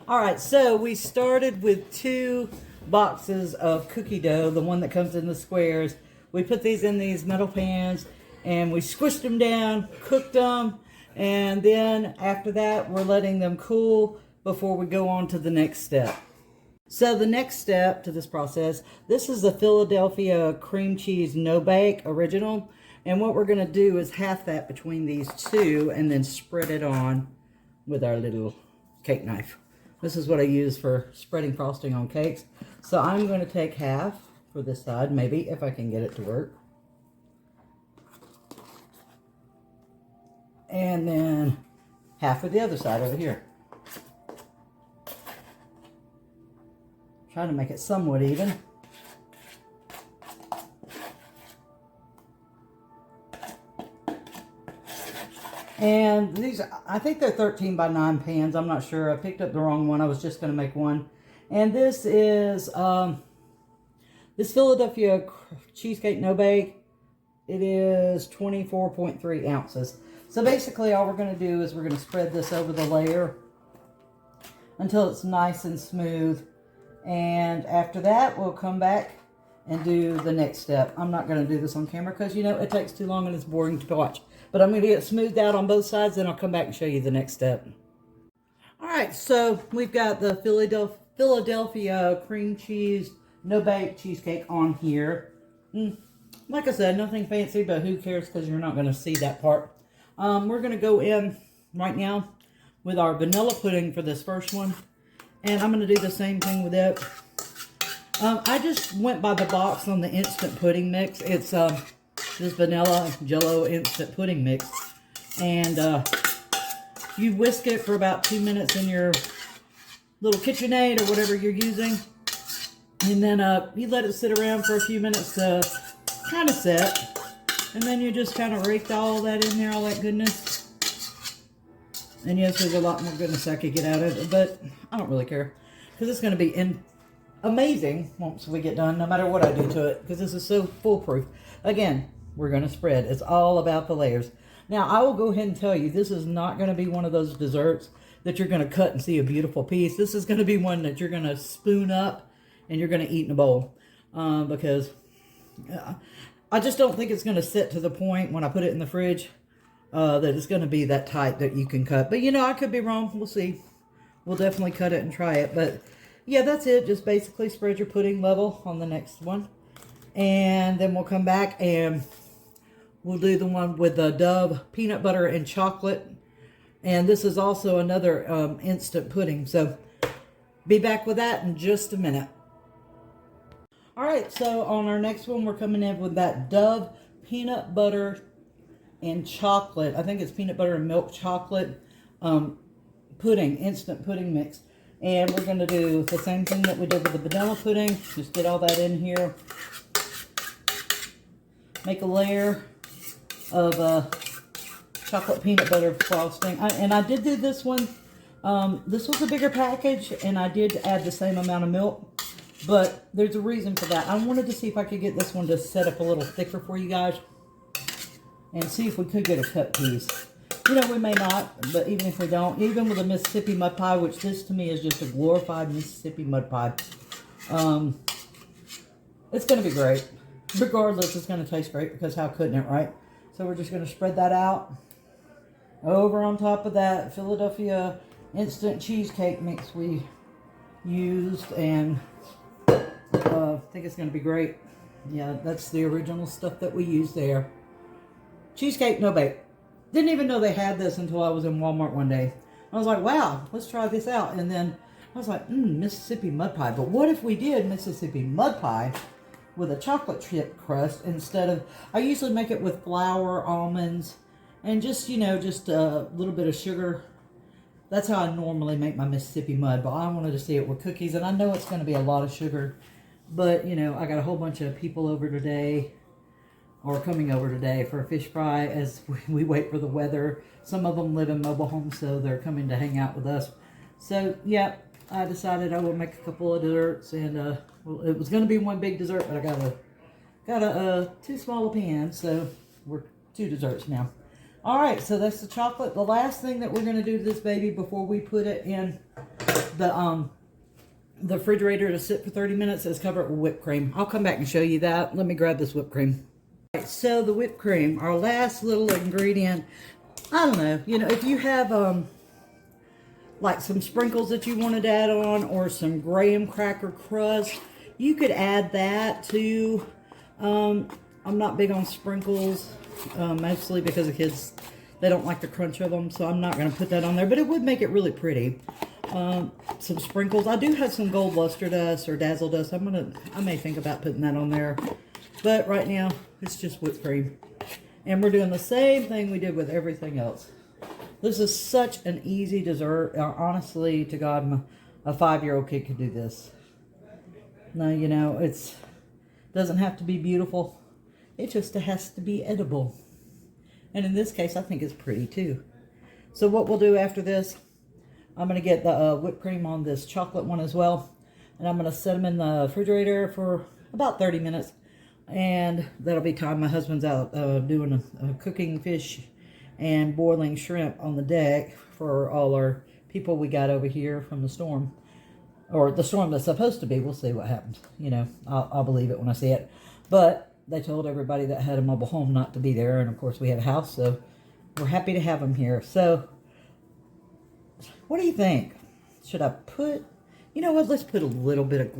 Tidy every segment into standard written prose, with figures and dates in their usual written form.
All right, so we started with 2 boxes of cookie dough, the one that comes in the squares. We put these in these metal pans and we squished them down, cooked them, and then after that we're letting them cool before we go on to the next step. So the next step to this process, this is the Philadelphia cream cheese no-bake original, and what we're going to do is half that between these 2 and then spread it on with our little cake knife. This is what I use for spreading frosting on cakes. So I'm going to take half for this side, maybe, if I can get it to work. And then half of the other side over here. Trying to make it somewhat even. And these, I think they're 13 by 9 pans. I'm not sure. I picked up the wrong one. I was just going to make one. And this is this Philadelphia cheesecake no-bake. It is 24.3 ounces. So basically all we're going to do is we're going to spread this over the layer until it's nice and smooth. And after that, we'll come back and do the next step. I'm not going to do this on camera because, you know, it takes too long and it's boring to watch. But I'm going to get it smoothed out on both sides, then I'll come back and show you the next step. All right, so we've got the Philadelphia cream cheese no-bake cheesecake on here. Like I said, nothing fancy, but who cares because you're not going to see that part. We're going to go in right now with our vanilla pudding for this first one. And I'm going to do the same thing with it. I just went by the box on the instant pudding mix. It's this vanilla jello instant pudding mix. And you whisk it for about 2 minutes in your little KitchenAid or whatever you're using. And then you let it sit around for a few minutes to kind of set. And then you just kind of rake all that in there, all that goodness. And yes, there's a lot more goodness I could get out of it, but I don't really care. Because it's going to be amazing once we get done, no matter what I do to it. Because this is so foolproof. Again, we're going to spread. It's all about the layers. Now, I will go ahead and tell you, this is not going to be one of those desserts that you're going to cut and see a beautiful piece. This is going to be one that you're going to spoon up and you're going to eat in a bowl. Because I just don't think it's going to sit to the point when I put it in the fridge that it's going to be that tight that you can cut. But, you know, I could be wrong. We'll see. We'll definitely cut it and try it. But, yeah, that's it. Just basically spread your pudding level on the next one. And then we'll come back and we'll do the one with the Dove peanut butter and chocolate. And this is also another instant pudding. So, be back with that in just a minute. All right, so on our next one, we're coming in with that Dove peanut butter and chocolate. I think it's peanut butter and milk chocolate pudding, instant pudding mix. And we're going to do the same thing that we did with the vanilla pudding. Just get all that in here. Make a layer of chocolate peanut butter frosting. And I did do this one. This was a bigger package, and I did add the same amount of milk. But there's a reason for that. I wanted to see if I could get this one to set up a little thicker for you guys. And see if we could get a cut piece. You know, we may not, but even if we don't, even with a Mississippi mud pie, which this to me is just a glorified Mississippi mud pie, it's going to be great. Regardless, it's going to taste great because how couldn't it, right? So we're just going to spread that out over on top of that Philadelphia instant cheesecake mix we used, and I think it's going to be great. Yeah, that's the original stuff that we used there. Cheesecake no-bake. Didn't even know they had this until I was in Walmart one day. I was like, wow, let's try this out. And then I was like, Mississippi mud pie. But what if we did Mississippi mud pie with a chocolate chip crust instead of... I usually make it with flour, almonds, and just, you know, just a little bit of sugar. That's how I normally make my Mississippi mud. But I wanted to see it with cookies. And I know it's going to be a lot of sugar. But, you know, I got a whole bunch of people over today, or coming over today, for a fish fry as we wait for the weather. Some of them live in mobile homes, so they're coming to hang out with us. So, yeah, I decided I would make a couple of desserts, and well, it was going to be one big dessert, but I got a too small a pan, so we're 2 desserts now. All right, so that's the chocolate. The last thing that we're going to do to this baby before we put it in the refrigerator to sit for 30 minutes is cover it with whipped cream. I'll come back and show you that. Let me grab this whipped cream. All right, so the whipped cream, our last little ingredient. I don't know, you know, if you have like some sprinkles that you wanted to add on, or some graham cracker crust, you could add that too. I'm not big on sprinkles, mostly because the kids, they don't like the crunch of them, so I'm not going to put that on there, but it would make it really pretty. Some sprinkles. I do have some gold luster dust or dazzle dust. I may think about putting that on there, but right now it's just whipped cream. And we're doing the same thing we did with everything else. This is such an easy dessert. Honestly, to God, a 5-year-old kid could do this. No, you know, it doesn't have to be beautiful. It just has to be edible. And in this case, I think it's pretty too. So what we'll do after this, I'm going to get the whipped cream on this chocolate one as well. And I'm going to set them in the refrigerator for about 30 minutes. And that'll be time my husband's out doing a cooking fish and boiling shrimp on the deck for all our people we got over here from the storm. Or the storm that's supposed to be. We'll see what happens. You know, I'll believe it when I see it. But they told everybody that had a mobile home not to be there. And of course we have a house, so we're happy to have them here. So, what do you think? Should I put, you know what, let's put a little bit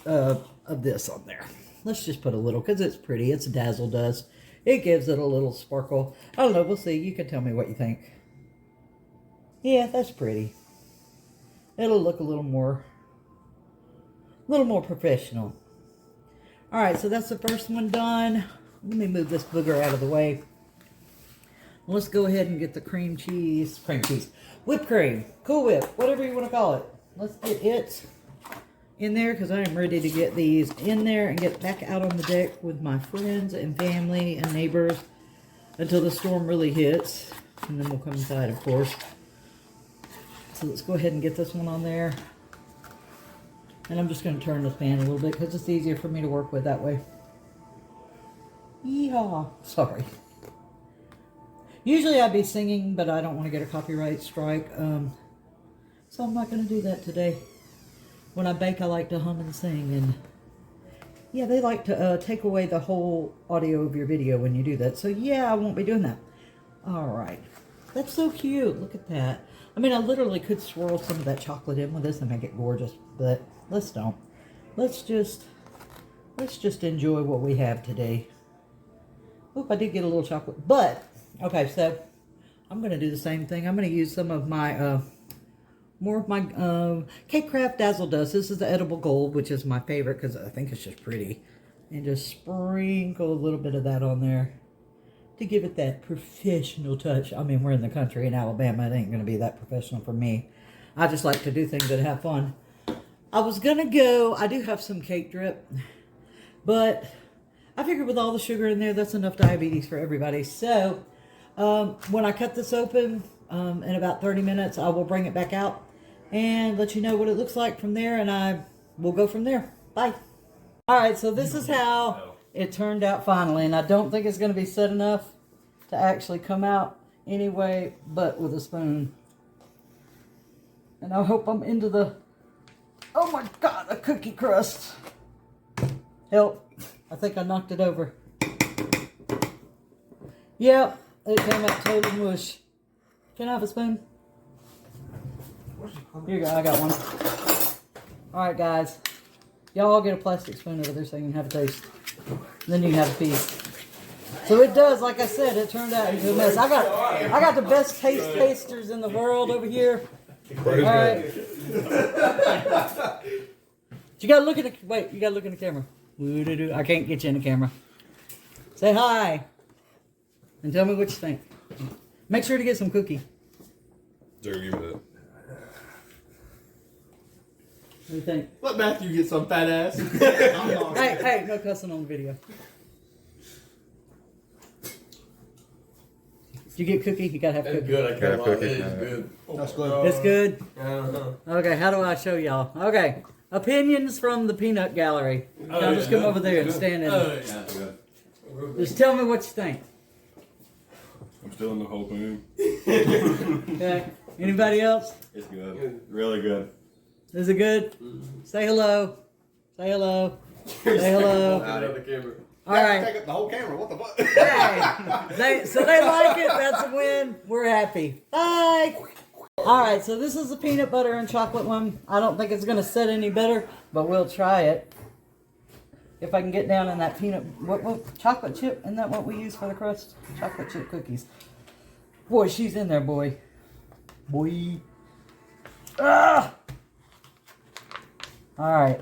of this on there. Let's just put a little, because it's pretty. It's dazzle dust. It gives it a little sparkle. I don't know. We'll see. You can tell me what you think. Yeah, that's pretty. It'll look a little more professional. All right, so that's the first one done. Let me move this booger out of the way. Let's go ahead and get the whipped cream, Cool Whip, whatever you want to call it. Let's get it in there, because I am ready to get these in there and get back out on the deck with my friends and family and neighbors until the storm really hits. And then we'll come inside, of course. So let's go ahead and get this one on there. And I'm just going to turn this pan a little bit because it's easier for me to work with that way. Yeehaw. Sorry. Usually I'd be singing, but I don't want to get a copyright strike. So I'm not going to do that today. When I bake, I like to hum and sing, and yeah, they like to take away the whole audio of your video when you do that. So yeah, I won't be doing that. All right, that's so cute. Look at that. I mean, I literally could swirl some of that chocolate in with this and make it gorgeous, but let's don't. Let's just enjoy what we have today. Oop, I did get a little chocolate, but okay. So I'm going to do the same thing. I'm going to use some of my more of my Cake Craft Dazzle Dust. This is the edible gold, which is my favorite because I think it's just pretty. And just sprinkle a little bit of that on there to give it that professional touch. I mean, we're in the country in Alabama. It ain't going to be that professional for me. I just like to do things that have fun. I was going to go, I do have some cake drip, but I figured with all the sugar in there, that's enough diabetes for everybody. So when I cut this open in about 30 minutes, I will bring it back out and let you know what it looks like from there, and I will go from there. Bye. All right, so this is how it turned out finally, and I don't think it's going to be set enough to actually come out anyway, but with a spoon. And I hope I'm into the, oh my God, a cookie crust. Help, I think I knocked it over. Yep, it came out total mush. Can I have a spoon? Here you go, I got one. Alright guys, y'all get a plastic spoon over there so you can have a taste. Then you can have a piece. So it does, like I said, it turned out into a mess. I got the best taste tasters in the world over here. Alright. You gotta look at the, wait, you gotta look in the camera. I can't get you in the camera. Say hi. And tell me what you think. Make sure to get some cookie. Jerry, give me that. What do you think? Let Matthew get some fat ass. Hey, no cussing on the video. Did you get cookie? You gotta have cookie. It's good. I can't lie. cookie. It is good. That's good. It's good? Uh-huh. Okay, how do I show y'all? Okay, opinions from the peanut gallery. Now just come over there and stand in. Yeah. Good. Just tell me what you think. I'm still in the whole moon. Okay, anybody else? It's good. Really good. Is it good? Say hello. Say hello. Say hello. All right. Take up the whole camera. What the fuck? Hey, so they like it. That's a win. We're happy. Bye. All right. So this is the peanut butter and chocolate one. I don't think it's going to set any better, but we'll try it. If I can get down in that peanut, what chocolate chip? Isn't that what we use for the crust? Chocolate chip cookies. Boy, she's in there, boy. Boy. Ah! All right.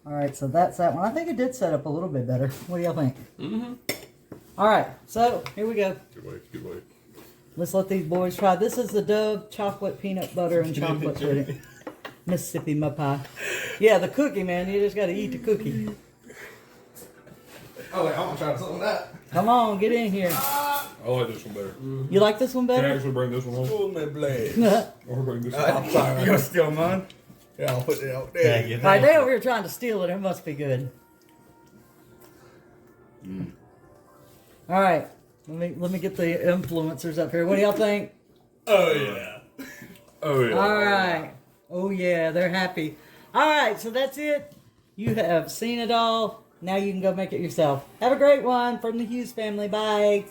All right, so that's that one. I think it did set up a little bit better. What do y'all think? Mm-hmm. All right, so here we go. Good way, good way. Let's let these boys try. This is the Dove chocolate peanut butter and chocolate pudding. Mississippi mud pie. Yeah, the cookie, man. You just got to eat the cookie. Oh, wait, I'm gonna try something of that. Come on, get in here. I like this one better. You like this one Can I better? actually bring this one home? Pull my blade. Or bring this one I'm sorry. You're still mine. Yeah, I'll put it out there. All right, they over here trying to steal it. It must be good. All right, let me get the influencers up here. What do y'all think? Oh yeah. Oh, yeah. All right. Oh yeah, they're happy. All right, so that's it. You have seen it all. Now you can go make it yourself. Have a great one from the Hughes family. Bye.